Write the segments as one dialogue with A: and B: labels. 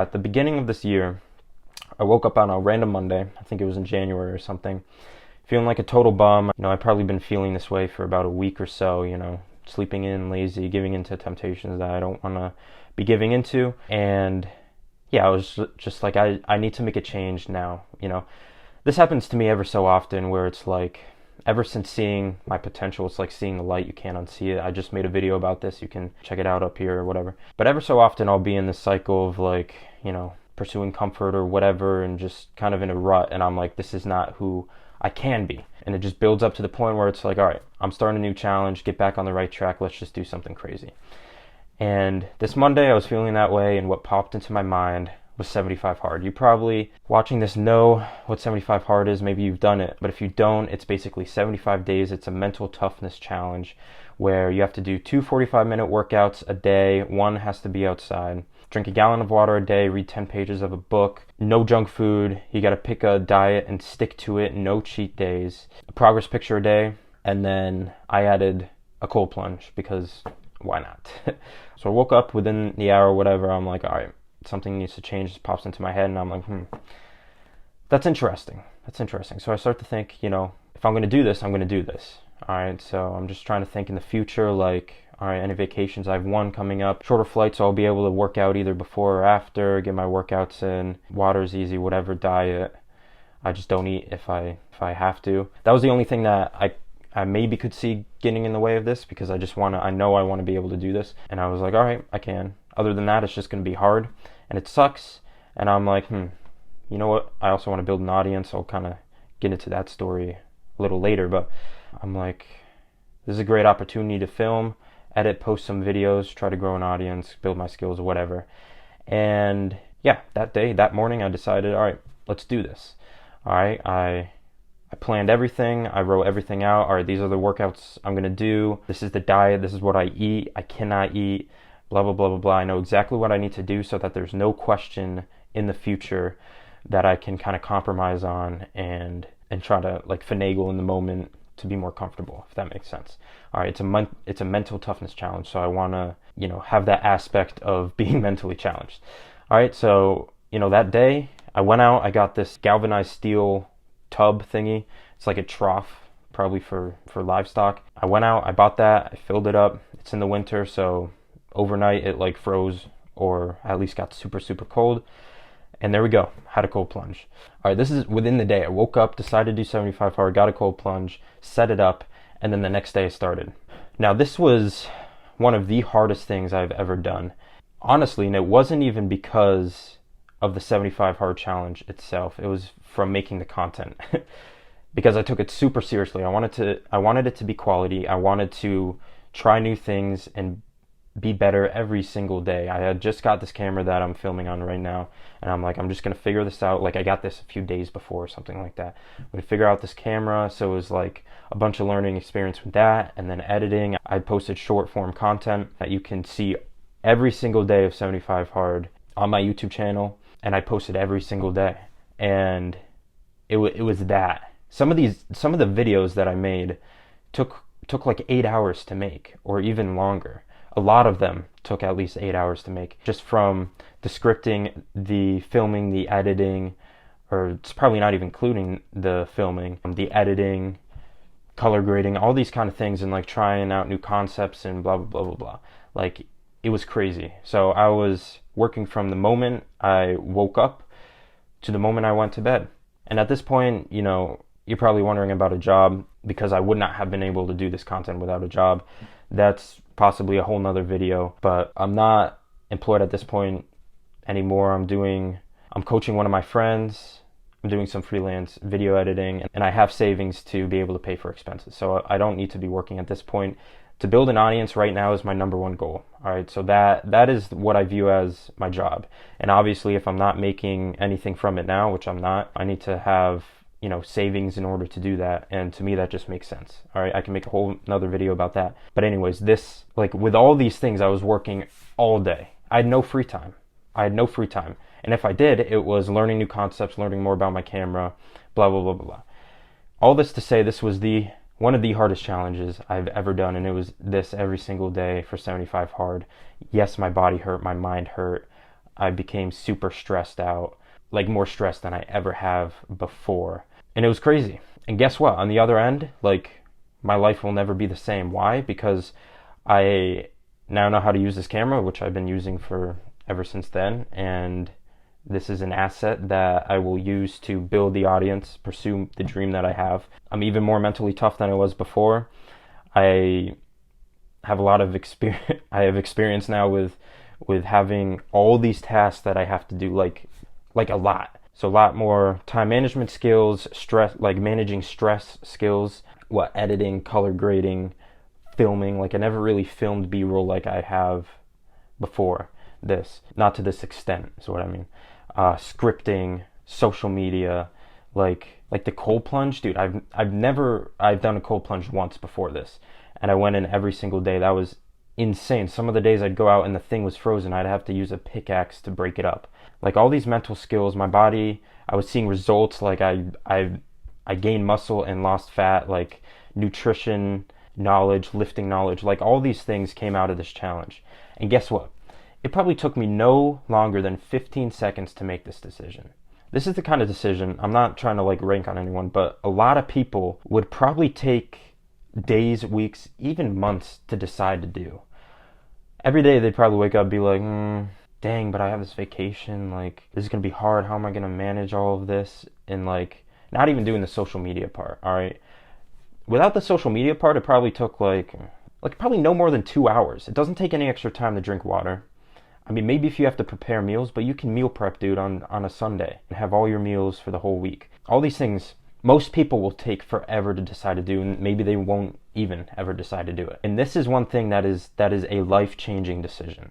A: At the beginning of this year, I woke up on a random Monday, I think it was in January or something, feeling like a total bum. I've probably been feeling this way for about a week or so, sleeping in, lazy, giving into temptations that I don't want to be giving into. And yeah, I was just like, I need to make a change now. This happens to me ever so often where it's like, ever since seeing my potential, it's like seeing the light, you can't unsee it. I just made a video about this, you can check it out up here or whatever. But ever so often I'll be in this cycle of like, pursuing comfort or whatever and just kind of in a rut, and I'm like, this is not who I can be. And it just builds up to the point where it's like, all right, I'm starting a new challenge, get back on the right track, let's just do something crazy. And this Monday I was feeling that way, and what popped into my mind was 75 hard. You probably watching this know what 75 hard is, maybe you've done it, but if you don't, it's basically 75 days. It's a mental toughness challenge where you have to do 2 45-minute workouts a day. One has to be outside. Drink a gallon of water a day, read 10 pages of a book, no junk food, you gotta pick a diet and stick to it, no cheat days, a progress picture a day, and then I added a cold plunge because why not? So I woke up within the hour or whatever, I'm like, all right, something needs to change. It pops into my head and I'm like, that's interesting. So I start to think, if I'm gonna do this, I'm gonna do this. All right, so I'm just trying to think in the future, like, all right, any vacations? I have one coming up, shorter flight, so I'll be able to work out either before or after, get my workouts in. Water's easy, whatever diet. I just don't eat if I have to. That was the only thing that I maybe could see getting in the way of this, because I know I want to be able to do this. And I was like, all right, I can. Other than that, it's just going to be hard and it sucks. And I'm like, you know what? I also want to build an audience. I'll kind of get into that story a little later, but I'm like, this is a great opportunity to film, edit, post some videos, try to grow an audience, build my skills or whatever. And yeah, that morning I decided, all right, let's do this. All right, I planned everything, I wrote everything out. All right, these are the workouts I'm gonna do, this is the diet, this is what I eat, I cannot eat, blah blah blah blah blah. I know exactly what I need to do so that there's no question in the future that I can kind of compromise on and try to like finagle in the moment to be more comfortable, if that makes sense. All right, it's a mental toughness challenge, so I want to, have that aspect of being mentally challenged. All right, so, that day I went out, I got this galvanized steel tub thingy. It's like a trough, probably for livestock. I went out, I bought that, I filled it up. It's in the winter, so overnight it like froze, or at least got super, super cold. And there we go, had a cold plunge. All right, this is within the day. I woke up, decided to do 75 hard, got a cold plunge, set it up, and then the next day I started. Now, this was one of the hardest things I've ever done. Honestly, and it wasn't even because of the 75 hard challenge itself. It was from making the content. Because I took it super seriously. I wanted it to be quality. I wanted to try new things and be better every single day. I had just got this camera that I'm filming on right now, and I'm like, I'm just gonna figure this out. Like, I got this a few days before or something like that. I'm gonna figure out this camera, so it was like a bunch of learning experience with that, and then editing. I posted short form content that you can see every single day of 75 hard on my YouTube channel, and I posted every single day. And it was that. Some of the videos that I made took like 8 hours to make, or even longer. A lot of them took at least 8 hours to make, just from the scripting, the filming, the editing, or it's probably not even including the filming, the editing, color grading, all these kind of things, and like trying out new concepts and blah, blah, blah, blah, blah. Like, it was crazy. So I was working from the moment I woke up to the moment I went to bed. And at this point, you're probably wondering about a job, because I would not have been able to do this content without a job. That's possibly a whole nother video, but I'm not employed at this point anymore. I'm coaching one of my friends, I'm doing some freelance video editing, and I have savings to be able to pay for expenses. So I don't need to be working at this point. To build an audience right now is my number one goal. All right, so that is what I view as my job. And obviously, if I'm not making anything from it now, which I'm not, I need to have savings in order to do that. And to me, that just makes sense. All right, I can make a whole another video about that. But anyways, with all these things, I was working all day. I had no free time. And if I did, it was learning new concepts, learning more about my camera, blah, blah, blah, blah, blah. All this to say, this was one of the hardest challenges I've ever done. And it was this every single day for 75 hard. Yes, my body hurt, my mind hurt. I became super stressed out, like more stressed than I ever have before. And it was crazy. And guess what? On the other end, like, my life will never be the same. Why? Because I now know how to use this camera, which I've been using for ever since then. And this is an asset that I will use to build the audience, pursue the dream that I have. I'm even more mentally tough than I was before. I have a lot of experience. I have experience now with having all these tasks that I have to do, like a lot. So a lot more time management skills, stress, like managing stress skills, editing, color grading, filming. Like I never really filmed B-roll like I have before this. Not to this extent is what I mean. Scripting, social media, like the cold plunge, dude. I've done a cold plunge once before this, and I went in every single day. That was insane. Some of the days I'd go out and the thing was frozen. I'd have to use a pickaxe to break it up. Like all these mental skills, my body, I was seeing results. Like I gained muscle and lost fat. Like nutrition knowledge, lifting knowledge, like all these things came out of this challenge. And guess what? It probably took me no longer than 15 seconds to make this decision. This is the kind of decision, I'm not trying to like rank on anyone, but a lot of people would probably take days, weeks, even months to decide to do. Every day they'd probably wake up and be like, dang, but I have this vacation, like this is gonna be hard, how am I gonna manage all of this? And like not even doing the social media part, all right? Without the social media part, it probably took like probably no more than 2 hours. It doesn't take any extra time to drink water. I mean, maybe if you have to prepare meals, but you can meal prep, dude, on a Sunday and have all your meals for the whole week. All these things, most people will take forever to decide to do, and maybe they won't even ever decide to do it. And this is one thing that is a life-changing decision.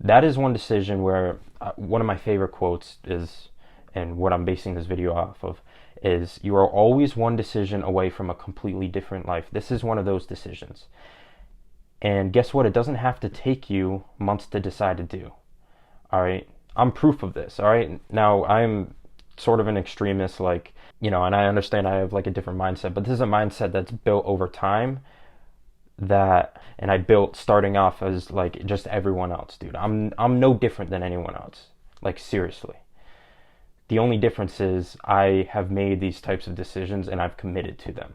A: That is one decision where one of my favorite quotes is, and what I'm basing this video off of, is you are always one decision away from a completely different life. This is one of those decisions. And guess what? It doesn't have to take you months to decide to do. All right. I'm proof of this. All right. Now, I'm sort of an extremist, like, and I understand I have like a different mindset, but this is a mindset that's built over time and I built starting off as like just everyone else, dude. I'm no different than anyone else. Like, seriously. The only difference is I have made these types of decisions and I've committed to them.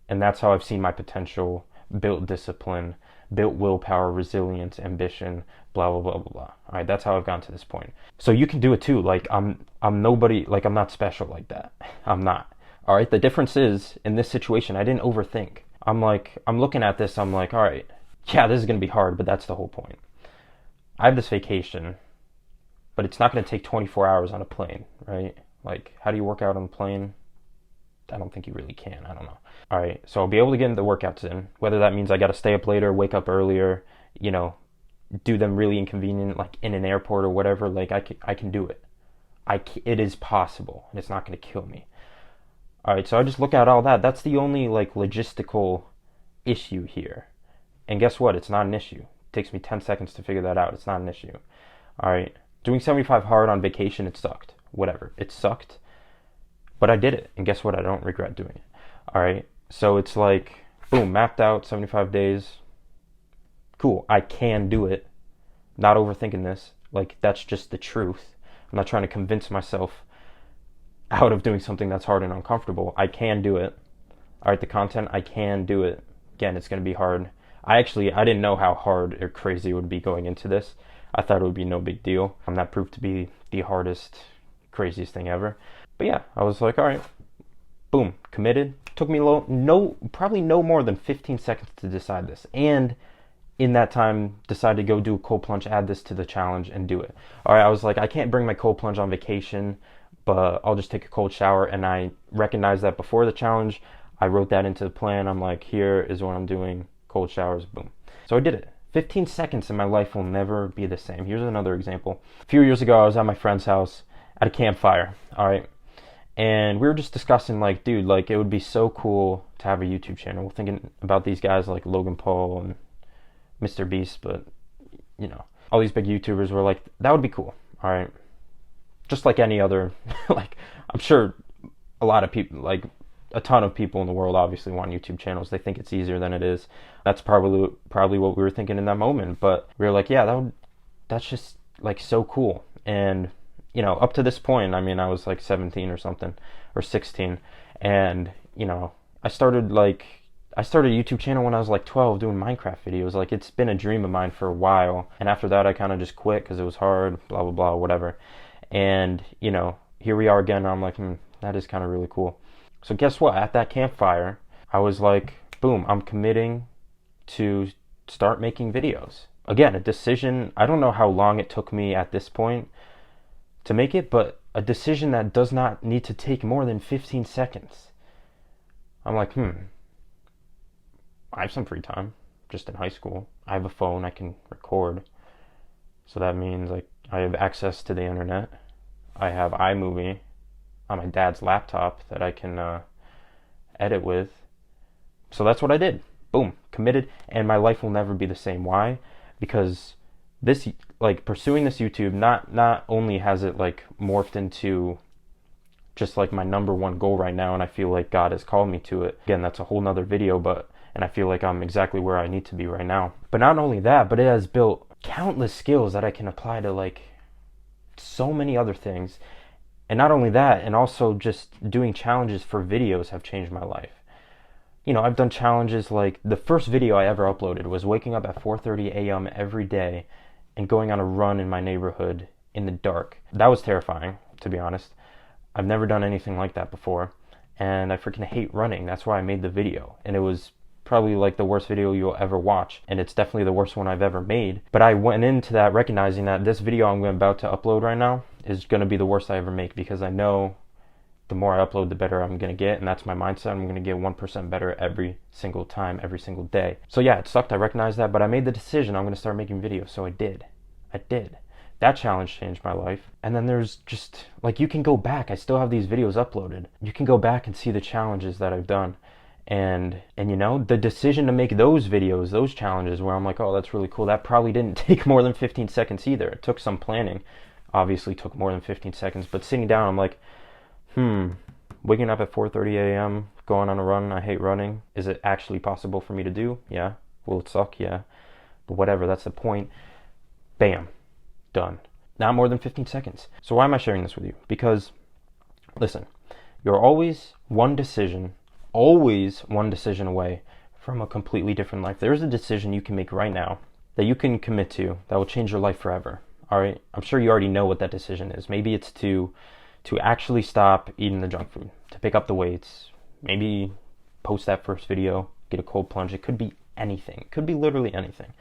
A: And that's how I've seen my potential, built discipline, built willpower, resilience, ambition, blah, blah, blah, blah, blah. All right, that's how I've gotten to this point. So you can do it too. Like, I'm nobody, like, I'm not special like that. I'm not. All right, the difference is, in this situation, I didn't overthink. I'm looking at this, I'm like, all right, yeah, this is going to be hard, but that's the whole point. I have this vacation, but it's not going to take 24 hours on a plane, right? Like, how do you work out on a plane? I don't think you really can. I don't know. All right, so I'll be able to get the workouts in, whether that means I got to stay up later, wake up earlier, do them really inconvenient, like in an airport or whatever. Like, I can do it. It is possible, and it's not going to kill me. All right, so I just look at all that. That's the only, like, logistical issue here. And guess what? It's not an issue. It takes me 10 seconds to figure that out. It's not an issue. All right, doing 75 hard on vacation, it sucked. Whatever, it sucked. But I did it, and guess what? I don't regret doing it. All right, so it's like, boom, mapped out, 75 days. Cool, I can do it. Not overthinking this. Like, that's just the truth. I'm not trying to convince myself out of doing something that's hard and uncomfortable. I can do it. All right, the content, I can do it. Again, it's going to be hard. I didn't know how hard or crazy it would be going into this. I thought it would be no big deal. That proved to be the hardest, craziest thing ever. But yeah, I was like, all right, boom, committed. Took me probably no more than 15 seconds to decide this. And in that time, decided to go do a cold plunge, add this to the challenge, and do it. All right, I was like, I can't bring my cold plunge on vacation, but I'll just take a cold shower. And I recognized that before the challenge. I wrote that into the plan. I'm like, here is what I'm doing, cold showers, boom. So I did it. 15 seconds and my life will never be the same. Here's another example. A few years ago, I was at my friend's house at a campfire, all right? And we were just discussing, like, dude, like, it would be so cool to have a YouTube channel. We're thinking about these guys like Logan Paul and Mr. Beast, but, all these big YouTubers were like, that would be cool, all right? Just like any other, like, I'm sure a lot of people, like, a ton of people in the world obviously want YouTube channels. They think it's easier than it is. That's probably what we were thinking in that moment. But we were like, yeah, like so cool. And you know, up to this point, I mean, I was like 17 or something, or 16, and you know, I started a YouTube channel when I was like 12 doing Minecraft videos. Like, it's been a dream of mine for a while. And after that, I kind of just quit because it was hard, blah, blah, blah, whatever. And, you know, here we are again. And I'm like, that is kind of really cool. So guess what? At that campfire, I was like, boom, I'm committing to start making videos. Again, a decision. I don't know how long it took me at this point to make it, but a decision that does not need to take more than 15 seconds. I'm like, I have some free time, just in high school. I have a phone, I can record. So that means like I have access to the internet. I have iMovie on my dad's laptop that I can edit with. So that's what I did. Boom, committed, and my life will never be the same. Why? Because this, like, pursuing this YouTube, not only has it like morphed into just like my number one goal right now, and I feel like God has called me to it. Again, that's a whole nother video, and I feel like I'm exactly where I need to be right now. But not only that, but it has built countless skills that I can apply to like so many other things. And not only that, and also just doing challenges for videos have changed my life. You know, I've done challenges like the first video I ever uploaded was waking up at 4:30 a.m. every day and going on a run in my neighborhood in the dark. That was terrifying, to be honest. I've never done anything like that before, and I freaking hate running. That's why I made the video, and it was probably like the worst video you'll ever watch, and it's definitely the worst one I've ever made. But I went into that recognizing that this video I'm about to upload right now is going to be the worst I ever make, because I know the more I upload, the better I'm going to get, and that's my mindset. I'm going to get 1% better every single time, every single day. So yeah, it sucked. I recognize that, but I made the decision I'm going to start making videos, so I did. That challenge changed my life. And then there's just, like, you can go back. I still have these videos uploaded. You can go back and see the challenges that I've done. And you know, the decision to make those videos, those challenges where I'm like, oh, that's really cool, that probably didn't take more than 15 seconds either. It took some planning. Obviously took more than 15 seconds. But sitting down, I'm like, waking up at 4:30 a.m., going on a run. I hate running. Is it actually possible for me to do? Yeah. Will it suck? Yeah. But whatever, that's the point. Bam. Done. Not more than 15 seconds. So why am I sharing this with you? Because, listen, you're always one decision away from a completely different life. There's a decision you can make right now that you can commit to that will change your life forever. All right? I'm sure you already know what that decision is. Maybe it's to actually stop eating the junk food, to pick up the weights, maybe post that first video, get a cold plunge. It could be anything. It could be literally anything.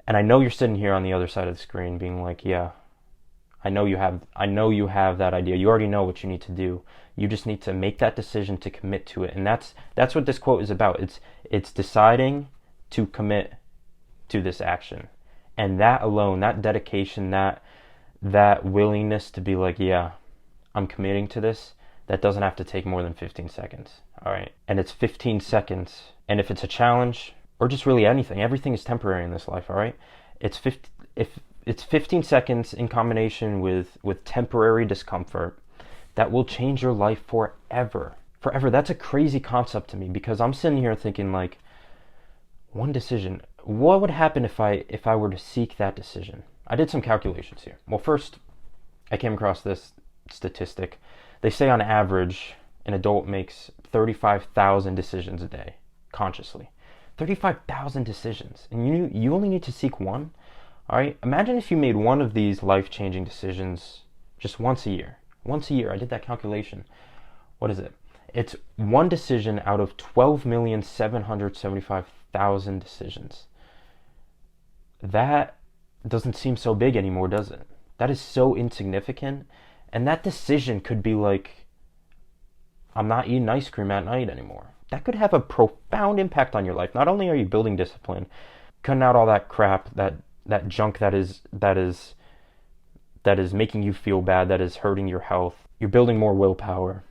A: And I know you're sitting here on the other side of the screen being like, yeah, I know you have that idea. You already know what you need to do. You just need to make that decision to commit to it. And that's what this quote is about. It's deciding to commit to this action. And that alone, that dedication, that willingness to be like, yeah, I'm committing to this, that doesn't have to take more than 15 seconds. All right. And it's 15 seconds. And if it's a challenge, or just really anything, everything is temporary in this life, all right? If it's 15 seconds in combination with temporary discomfort, that will change your life forever. Forever. That's a crazy concept to me, because I'm sitting here thinking, like, one decision. What would happen if I were to seek that decision? I did some calculations here. Well, first, I came across this statistic. They say on average, an adult makes 35,000 decisions a day, consciously. 35,000 decisions, and you only need to seek one. All right, imagine if you made one of these life-changing decisions just once a year. Once a year, I did that calculation. What is it? It's one decision out of 12,775,000 decisions. That doesn't seem so big anymore, does it? That is so insignificant, and that decision could be like, I'm not eating ice cream at night anymore. That could have a profound impact on your life. Not only are you building discipline, cutting out all that crap, that junk that is making you feel bad, that is hurting your health. You're building more willpower.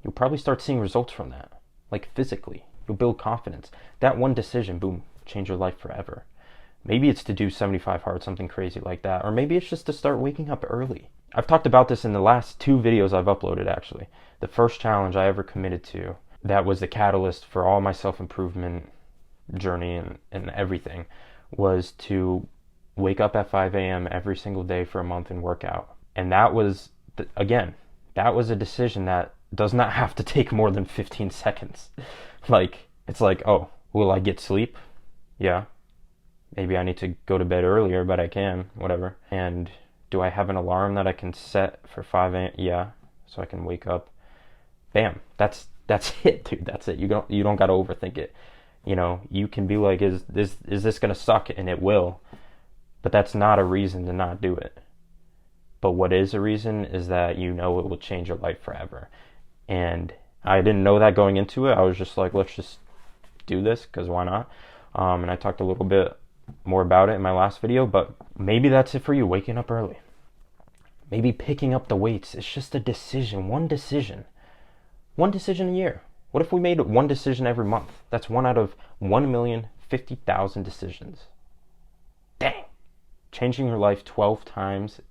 A: You'll probably start seeing results from that, like physically. You'll build confidence. That one decision, boom, change your life forever. Maybe it's to do 75 hard, something crazy like that. Or maybe it's just to start waking up early. I've talked about this in the last 2 videos I've uploaded, actually. The first challenge I ever committed to, that was the catalyst for all my self-improvement journey and everything, was to wake up at 5 a.m. every single day for a month and work out. And that was, again, that was a decision that does not have to take more than 15 seconds. Like, it's like, oh, will I get sleep? Yeah. Maybe I need to go to bed earlier, but I can, whatever. And do I have an alarm that I can set for 5 a.m.? Yeah, so I can wake up. Bam. That's it, dude. That's it. You don't got to overthink it. You know, you can be like, is this going to suck? And it will. But that's not a reason to not do it. But what is a reason is that you know it will change your life forever. And I didn't know that going into it. I was just like, let's just do this, because why not? And I talked a little bit more about it in my last video, but maybe that's it for you, waking up early. Maybe picking up the weights. It's just a decision, one decision a year. What if we made one decision every month? That's 1 out of 1,050,000 decisions. Dang. Changing your life 12 times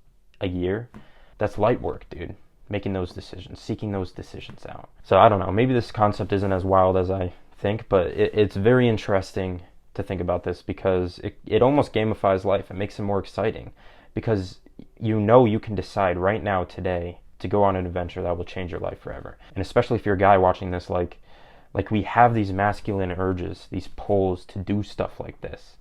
A: a year. That's light work, dude. Making those decisions, seeking those decisions out. So I don't know, maybe this concept isn't as wild as I think, but it's very interesting to think about this, because it almost gamifies life. It makes it more exciting, because you know you can decide right now, today, to go on an adventure that will change your life forever. And especially if you're a guy watching this, like we have these masculine urges, these pulls to do stuff like this,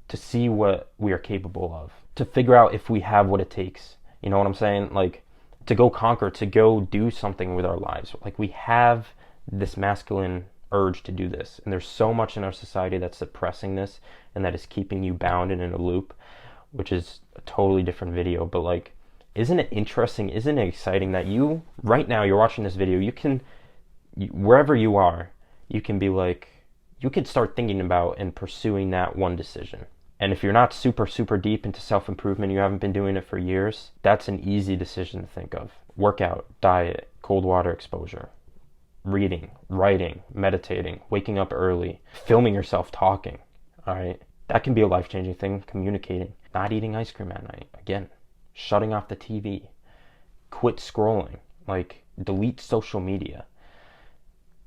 A: to see what we are capable of, to figure out if we have what it takes. You know what I'm saying? Like, to go conquer, to go do something with our lives. Like, we have this masculine urge to do this, and there's so much in our society that's suppressing this and that is keeping you bound and in a loop, which is a totally different video. But like, isn't it interesting, isn't it exciting that you right now, you're watching this video, you can, wherever you are, you can be like, you could start thinking about and pursuing that one decision. And if you're not super deep into self-improvement, you haven't been doing it for years, that's an easy decision to think of. Workout, diet, cold water exposure, reading, writing, meditating, waking up early, filming yourself talking, all right? That can be a life-changing thing. Communicating, not eating ice cream at night, again, shutting off the TV, quit scrolling, like delete social media.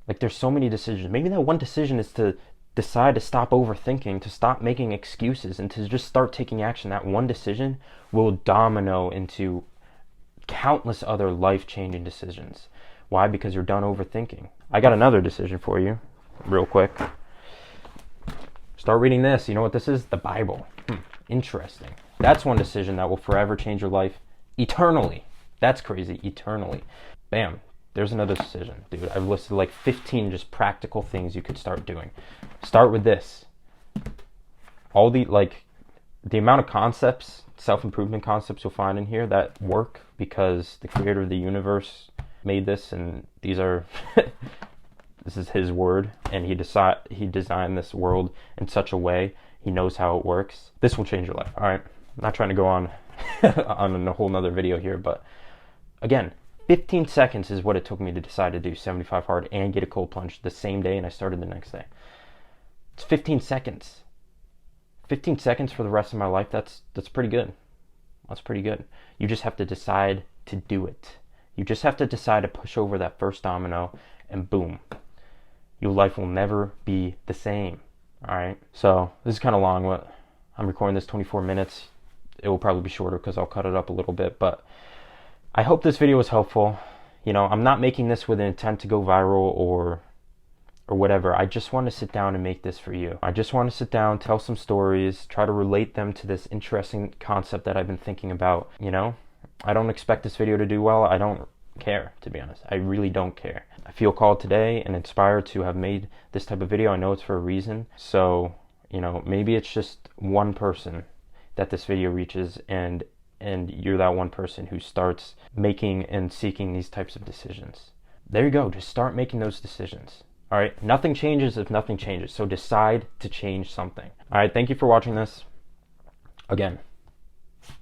A: Like, there's so many decisions. Maybe that one decision is to decide to stop overthinking, to stop making excuses, and to just start taking action. That one decision will domino into countless other life-changing decisions. Why? Because you're done overthinking. I got another decision for you, real quick. Start reading this. You know what this is? The Bible. Interesting. That's one decision that will forever change your life eternally. That's crazy. Eternally. Bam. There's another decision, dude. I've listed like 15 just practical things you could start doing. Start with this. All the amount of concepts, self-improvement concepts you'll find in here that work because the creator of the universe made this, and these are this is his word, and he designed this world in such a way, he knows how it works. This will change your life. All right, I'm not trying to go on on a whole nother video here, but again, 15 seconds is what it took me to decide to do 75 hard and get a cold plunge the same day, and I started the next day. It's 15 seconds. 15 seconds for the rest of my life. That's pretty good. That's pretty good. You just have to decide to do it. You just have to decide to push over that first domino, and boom, your life will never be the same. All right. So this is kind of long. I'm recording this 24 minutes. It will probably be shorter because I'll cut it up a little bit. But I hope this video was helpful. You know, I'm not making this with an intent to go viral or whatever. I just want to sit down and make this for you. I just want to sit down, tell some stories, try to relate them to this interesting concept that I've been thinking about. You know, I don't expect this video to do well. I don't care, to be honest. I really don't care. I feel called today and inspired to have made this type of video. I know it's for a reason. So, you know, maybe it's just one person that this video reaches, and you're that one person who starts making and seeking these types of decisions. There you go. Just start making those decisions. All right. Nothing changes if nothing changes. So decide to change something. All right. Thank you for watching this. Again,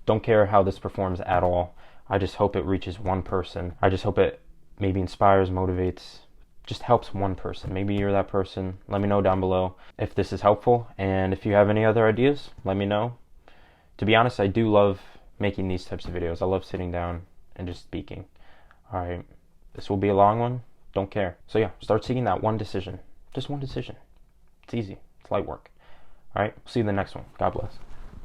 A: don't care how this performs at all. I just hope it reaches one person. I just hope it maybe inspires, motivates, just helps one person. Maybe you're that person. Let me know down below if this is helpful. And if you have any other ideas, let me know. To be honest, I do love making these types of videos. I love sitting down and just speaking. All right. This will be a long one. Don't care. So yeah, start seeking that one decision. Just one decision. It's easy. It's light work. All right. See you in the next one. God bless.